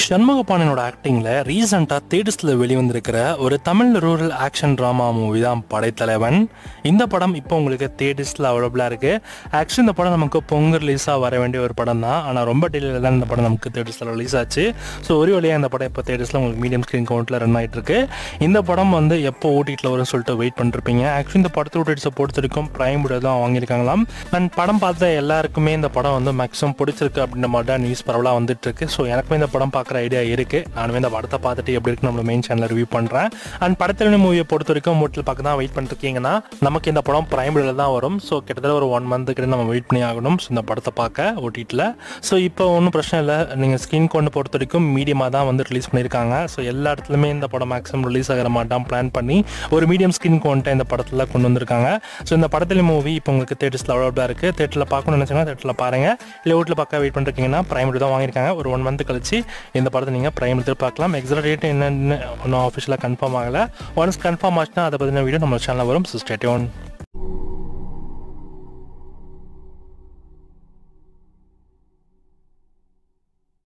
ஷண்முகபாணனோட ஆக்டிங்ல ரீசெண்டா தேட்டர்ஸ்ல வெளிவந்திருக்கிற ஒரு Tamil rural action drama movie தான் படைத்தலைவன். இந்த படம் இப்போ உங்களுக்கு தேட்டர்ஸ்ல அவைலபிளா இருக்கு. ஆக்சுவலி இந்த படம் நமக்கு பொங்கல் ரிலீஸா வர வேண்டிய ஒரு படம் தான். ஆனால் ரொம்ப டிலேல தான் இந்த படம் நமக்கு தேட்டர்ஸ்ல ரிலீஸ் ஆச்சு. ஸோ ஒரு வழியாக இந்த படம் இப்போ தேட்டர்ஸ்ல உங்களுக்கு மீடியம் ஸ்க்ரீன் கவுண்ட்ல ரன் ஆயிட்டு இருக்கு. இந்த படம் எப்போ ஓடிடியில் வரும்னு சொல்லிட்டு வெயிட் பண்ணிருப்பீங்க. ஆக்சுவலி இந்த படத்தோட டேட்ஸை பொறுத்த வரைக்கும் பிரைம் வீடியோ தான் வாங்கியிருக்காங்களாம். அண்ட் படம் பார்த்த எல்லாருக்குமே இந்த படம் மேக்ஸிமம் பிடிச்சிருக்கு அப்படின்ற மாதிரி தான் நியூஸ் பரவலாக வந்துட்டு இருக்கு. ஸோ எனக்குமே இந்த படம் பார்க்குற ஐடியா இருக்கு. நானுமே இந்த படத்தை பார்த்துட்டு எப்படி இருக்கு நம்ம மெயின் சேனல் ரிவ்யூ பண்றேன். அண்ட் படத்தில மூவியை பொறுத்த வரைக்கும் மோட்டில் பார்க்க தான் வெயிட் பண்ணிருக்கீங்கன்னா நமக்கு இந்த படம் பிரைம் வீடியோல தான் வரும். ஸோ கிட்டத்தட்ட ஒரு 1 மந்த் கிட்ட நம்ம வெயிட் பண்ணி ஆகணும் இந்த படத்தை பார்க்க ஓடிடியில். ஸோ இப்போ ஒன்றும் பிரச்சனை இல்லை. நீங்கள் ஸ்க்ரீன் கொண்டு பொறுத்த வரைக்கும் மீடியமாக தான் ரிலீஸ் பண்ணியிருக்காங்க. ஸோ எல்லா இடத்துலையுமே இந்த படம் மேக்ஸிமம் ரிலீஸ் ஆகிற மாட்டான் பிளான் பண்ணி ஒரு மீடியம் ஸ்க்ரீன் கொண்டு இந்த படத்தில் கொண்டு வந்திருக்காங்க. ஸோ இந்த படத்தில் மூவி இப்போ உங்களுக்கு தேட்டர்ஸில் அவைலபிளாக இருக்குது. தேட்டரில் பார்க்கணும்னு நினச்சிங்கன்னா தேட்டரில் பாருங்க. இல்லை வீட்டில் பார்க்க வெயிட் பண்ணிருக்கீங்கன்னா பிரைம் வீடியோ தான் வாங்கியிருக்காங்க. ஒரு 1 மந்த் கழிச்சு இந்த படத்தை நீங்கள் பிரைம் பார்க்கலாம். எக்ஸாக்ட் டேட் என்னன்னு ஒன்றும் ஆஃபிஷியலாக கன்ஃபார்ம் ஆகலை. ஒன்ஸ் கன்ஃபார்ம் ஆச்சுன்னா அதை பற்றின வீடியோ நம்ம சேனலில் வரும். So stay tune.